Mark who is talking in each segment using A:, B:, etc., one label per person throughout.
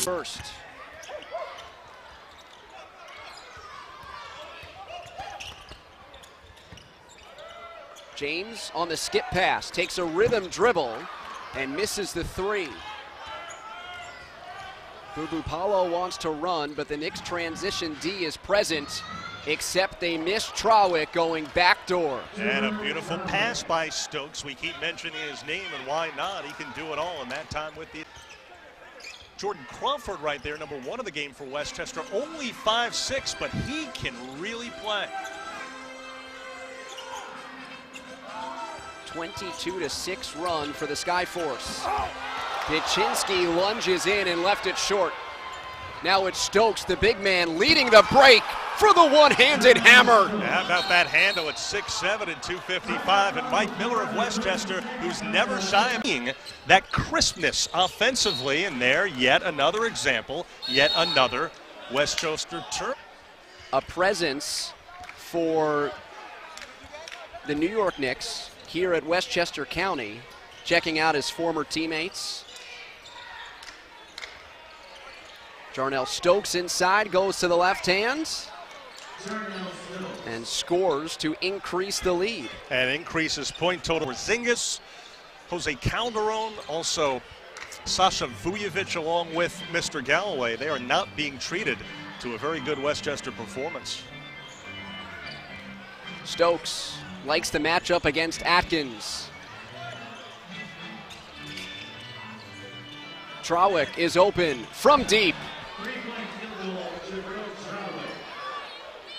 A: First. James on the skip pass, takes a rhythm dribble and misses the three. Bubupalo wants to run, but the Knicks transition D is present, except they miss Trawick going backdoor.
B: And a beautiful pass by Stokes. We keep mentioning his name, and why not? He can do it all in that time with the Jordan Crawford right there, number 1 of the game for Westchester. Only 5'6", but he can really play.
A: 22-6 run for the Skyforce. Bitchinski lunges in and left it short. Now it's Stokes, the big man, leading the break for the one-handed hammer.
B: How about that handle at 6'7" and 255, and Mike Miller of Westchester, who's never shy of being that crispness offensively, and there yet another example, yet another Westchester turn.
A: A presence for the New York Knicks here at Westchester County, checking out his former teammates. Jarnell Stokes inside, goes to the left hand and scores to increase the lead.
B: And increases point total. Porzingis, Jose Calderon, also Sasha Vujovic along with Mr. Galloway. They are not being treated to a very good Westchester performance.
A: Stokes likes the matchup against Atkins. Trawick is open from deep.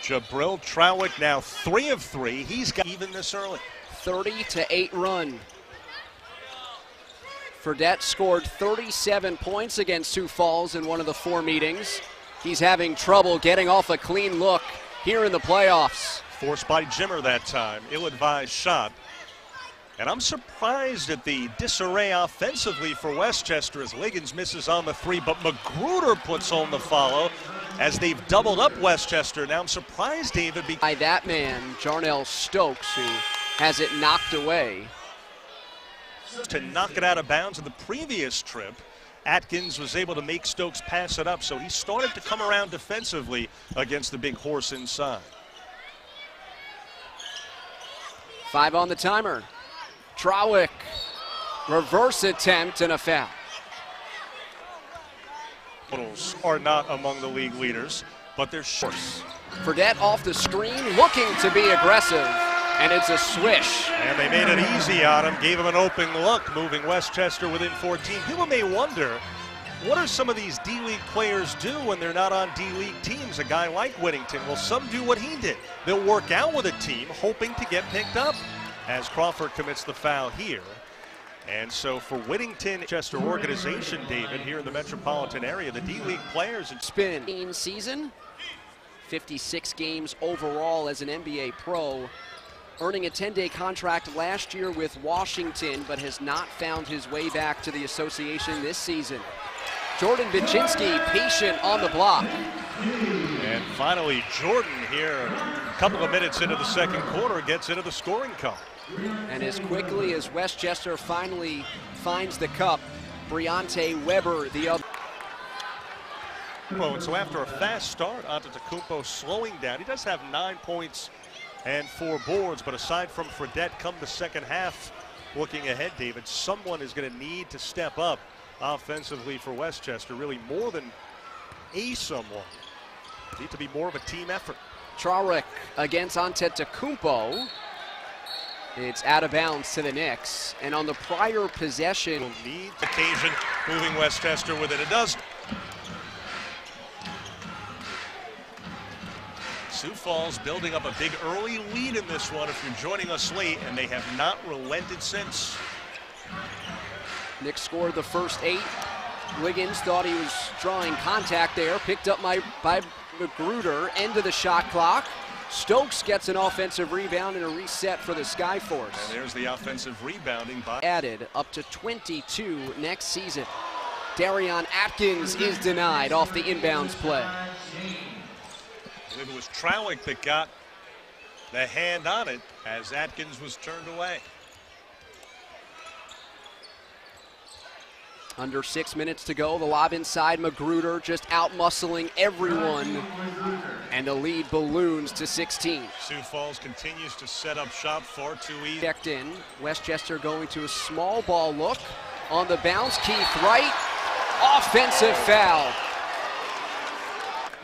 B: Jabril Trawick now 3 of 3. He's got even this early.
A: 30-8 run. Fredette scored 37 points against Sioux Falls in one of the 4 meetings. He's having trouble getting off a clean look here in the playoffs.
B: Forced by Jimmer that time. Ill-advised shot. And I'm surprised at the disarray offensively for Westchester as Liggins misses on the 3, but Magruder puts on the follow as they've doubled up Westchester. Now I'm surprised, David,
A: by that man, Jarnell Stokes, who has it knocked away.
B: To knock it out of bounds in the previous trip, Atkins was able to make Stokes pass it up, so he started to come around defensively against the big horse inside.
A: 5 on the timer. Trawick, reverse attempt and a foul.
B: Totals are not among the league leaders, but they're short.
A: Fredette off the screen, looking to be aggressive, and it's a swish.
B: And they made it easy on him, gave him an open look, moving Westchester within 14. People may wonder, what do some of these D-League players do when they're not on D-League teams? A guy like Whittington, well, some do what he did. They'll work out with a team, hoping to get picked up, as Crawford commits the foul here. And so for Whittington, Chester organization, David, here in the metropolitan area, the D-League players.
A: It's been season, 56 games overall as an NBA pro, earning a 10-day contract last year with Washington, but has not found his way back to the association this season. Jordan Bitchinski patient on the block.
B: And finally, Jordan here, a couple of minutes into the second quarter, gets into the scoring column.
A: And as quickly as Westchester finally finds the cup, Briante Weber, the other.
B: Well, and so after a fast start, Antetokounmpo slowing down. He does have 9 points and 4 boards, but aside from Fredette, come the second half, looking ahead, David, someone is going to need to step up offensively for Westchester, really more than a someone. Need to be more of a team effort.
A: Trawick against Antetokounmpo. It's out of bounds to the Knicks, and on the prior possession.
B: Will need occasion moving Westchester with it. It does. Sioux Falls building up a big early lead in this one if you're joining us late, and they have not relented since.
A: Knicks scored the first 8. Liggins thought he was drawing contact there, picked up by Magruder, end of the shot clock. Stokes gets an offensive rebound and a reset for the Skyforce.
B: And there's the offensive rebounding by.
A: Added up to 22 next season. Darion Atkins is denied off the inbounds play.
B: It was Trawick that got the hand on it as Atkins was turned away.
A: Under 6 minutes to go. The lob inside. Magruder just out-muscling everyone. And the lead balloons to 16.
B: Sioux Falls continues to set up shop far too easy.
A: Checked in. Westchester going to a small ball look. On the bounce, Keith Wright. Offensive foul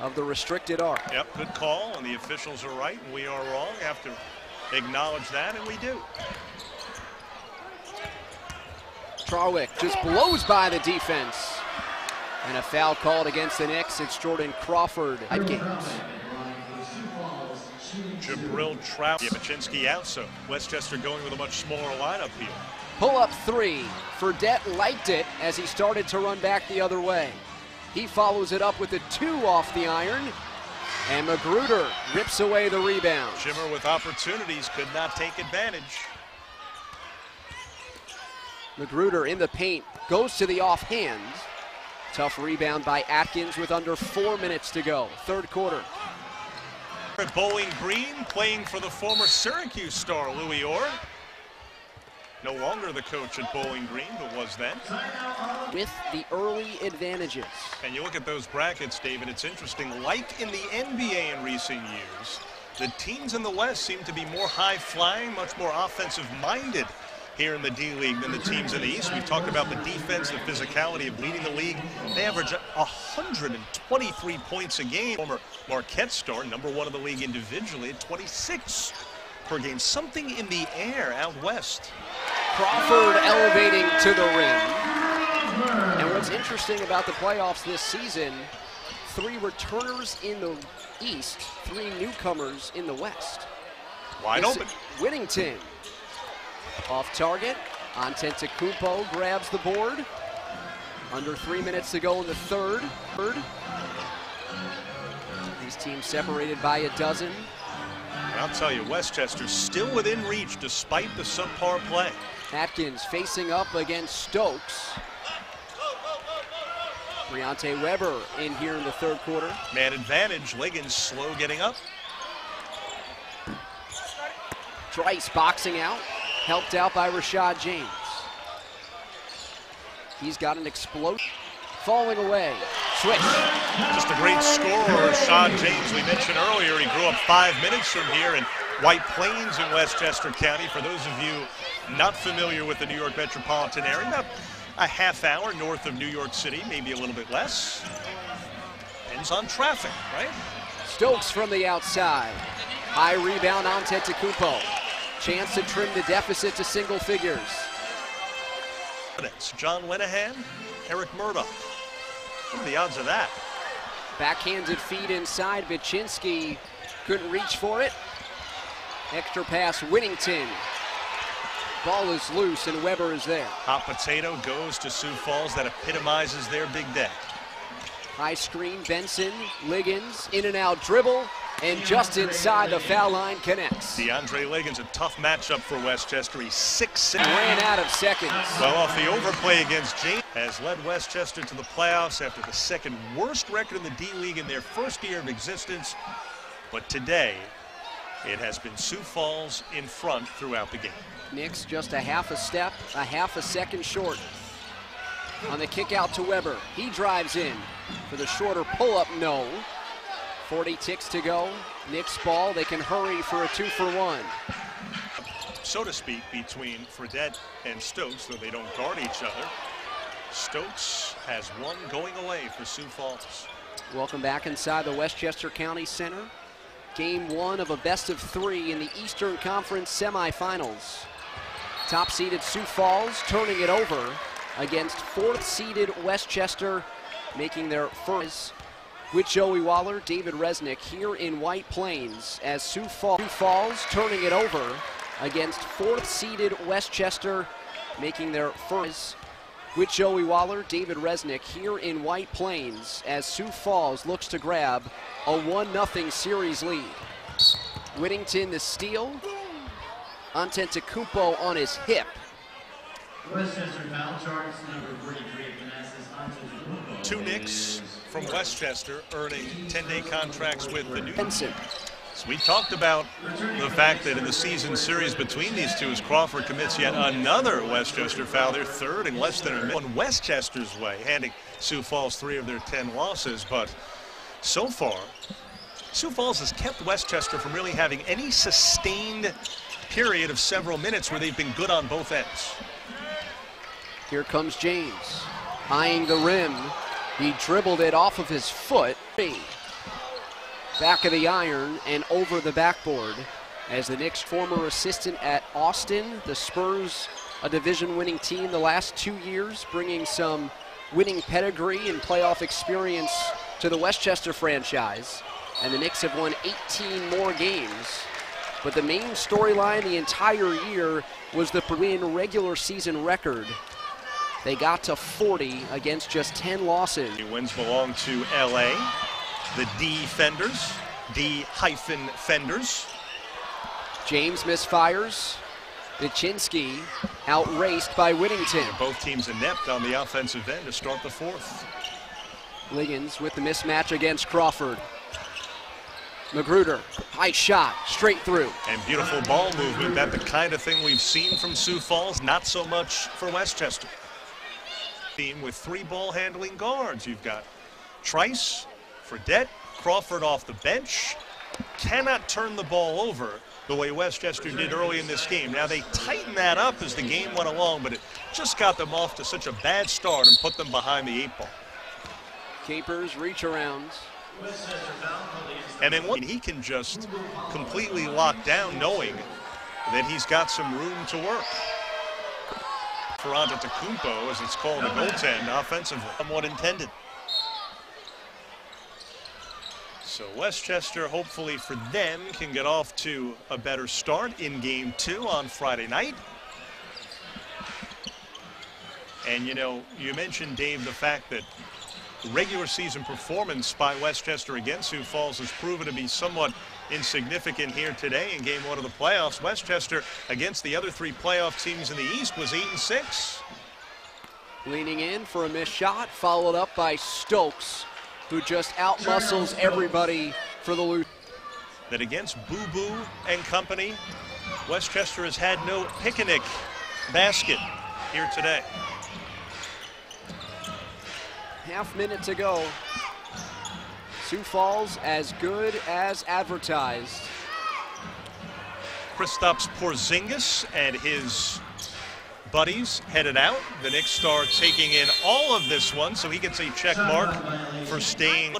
A: of the restricted arc.
B: Yep, good call, and the officials are right, and we are wrong. Have to acknowledge that, and we do.
A: Trawick just blows by the defense. And a foul called against the Knicks. It's Jordan Crawford at games.
B: Jabril Trout. Yabachinsky out, so Westchester going with a much smaller lineup here.
A: Pull-up three. Fredette liked it as he started to run back the other way. He follows it up with a 2 off the iron. And Magruder rips away the rebound.
B: Jimmer with opportunities, could not take advantage.
A: Magruder in the paint, goes to the offhand. Tough rebound by Atkins with under 4 minutes to go. Third quarter.
B: Bowling Green playing for the former Syracuse star Louis Orr. No longer the coach at Bowling Green, but was then.
A: With the early advantages.
B: And you look at those brackets, David, it's interesting. Like in the NBA in recent years, the teams in the West seem to be more high-flying, much more offensive-minded here in the D-League than the teams in the East. We've talked about the defense, the physicality of leading the league. They average 123 points a game. Former Marquette star, #1 of the league individually, at 26 per game. Something in the air out west.
A: Crawford elevating to the rim. And what's interesting about the playoffs this season, 3 returners in the East, 3 newcomers in the West.
B: Wide open.
A: Whittington off target. Antetokounmpo grabs the board. Under 3 minutes to go in the third. These teams separated by a dozen.
B: And I'll tell you, Westchester's still within reach despite the subpar play.
A: Atkins facing up against Stokes. Briante Weber in here in the third quarter.
B: Man advantage, Liggins slow getting up.
A: Trice boxing out, helped out by Rashad James. He's got an explosion. Falling away, switch.
B: Just a great scorer, Rashad James. We mentioned earlier he grew up 5 minutes from here in White Plains in Westchester County. For those of you not familiar with the New York metropolitan area, about a half hour north of New York City, maybe a little bit less. Depends on traffic, right?
A: Stokes from the outside. High rebound on Antetokounmpo. Chance to trim the deficit to single figures.
B: John Linehan, Eric Murdoch. What are the odds of that?
A: Backhanded feed inside. Baczynski couldn't reach for it. Extra pass, Whittington. Ball is loose and Weber is there.
B: Hot potato goes to Sioux Falls. That epitomizes their big day.
A: High screen, Benson, Liggins, in and out dribble, and just inside the foul line connects.
B: DeAndre Liggins, a tough matchup for Westchester. He's 6'6".
A: Ran out of seconds.
B: Well, off the overplay against James, has led Westchester to the playoffs after the second worst record in the D-League in their first year of existence. But today, it has been Sioux Falls in front throughout the game.
A: Knicks just a half a step, a half a second short. On the kick out to Weber, he drives in for the shorter pull-up, no. 40 ticks to go. Knicks ball, they can hurry for a 2-for-1.
B: So to speak, between Fredette and Stokes, though they don't guard each other. Stokes has one going away for Sioux Falls.
A: Welcome back inside the Westchester County Center. Game 1 of a best-of-3 in the Eastern Conference semifinals. Top-seeded Sioux Falls turning it over against 4th-seeded Westchester, making their first. With Joey Waller, David Resnick here in White Plains as Sioux Falls turning it over against 4th-seeded Westchester, making their first. With Joey Waller, David Resnick here in White Plains as Sioux Falls looks to grab a 1-0 series lead. Whittington the steal. Antetokounmpo on his hip.
C: Westchester foul charts number 43, Vanessa's Antetokounmpo.
B: 2 Knicks from Westchester earning 10-day contracts with the New.
A: Benson
B: So we talked about the fact that in the season series between these two, as Crawford commits yet another Westchester foul, their third in less than a minute. On Westchester's way, handing Sioux Falls 3 of their 10 losses, but so far, Sioux Falls has kept Westchester from really having any sustained period of several minutes where they've been good on both ends.
A: Here comes James, eyeing the rim. He dribbled it off of his foot. Back of the iron and over the backboard as the Knicks' former assistant at Austin, the Spurs, a division-winning team the last 2 years, bringing some winning pedigree and playoff experience to the Westchester franchise. And the Knicks have won 18 more games. But the main storyline the entire year was the win regular season record. They got to 40 against just 10 losses.
B: The wins belong to LA, the D-Fenders, D-Fenders.
A: James misfires. Vichinsky outraced by Whittington.
B: Both teams inept on the offensive end to start the fourth.
A: Liggins with the mismatch against Crawford. Magruder, high shot, straight through.
B: And beautiful ball movement. That's the kind of thing we've seen from Sioux Falls, not so much for Westchester. Team with 3 ball handling guards. You've got Trice, Fredette, Crawford off the bench. Cannot turn the ball over the way Westchester did early in this game. Now they tightened that up as the game went along, but it just got them off to such a bad start and put them behind the 8 ball.
A: Capers reach arounds.
B: And then he can just completely lock down knowing that he's got some room to work. For Antetokounmpo, as it's called, a goaltend offensively. Somewhat intended. So Westchester, hopefully for them, can get off to a better start in Game 2 on Friday night. And, you know, you mentioned, Dave, the fact that regular season performance by Westchester against Sioux Falls has proven to be somewhat insignificant here today in Game 1 of the playoffs. Westchester against the other 3 playoff teams in the East was 8-6.
A: Leaning in for a missed shot, followed up by Stokes, who just outmuscles everybody for the loot.
B: That against Boo Boo and company, Westchester has had no picnic basket here today.
A: Half minute to go. Sioux Falls as good as advertised.
B: Kristaps Porzingis and his buddies headed out. The Knicks star taking in all of this one, so he gets a check mark for staying.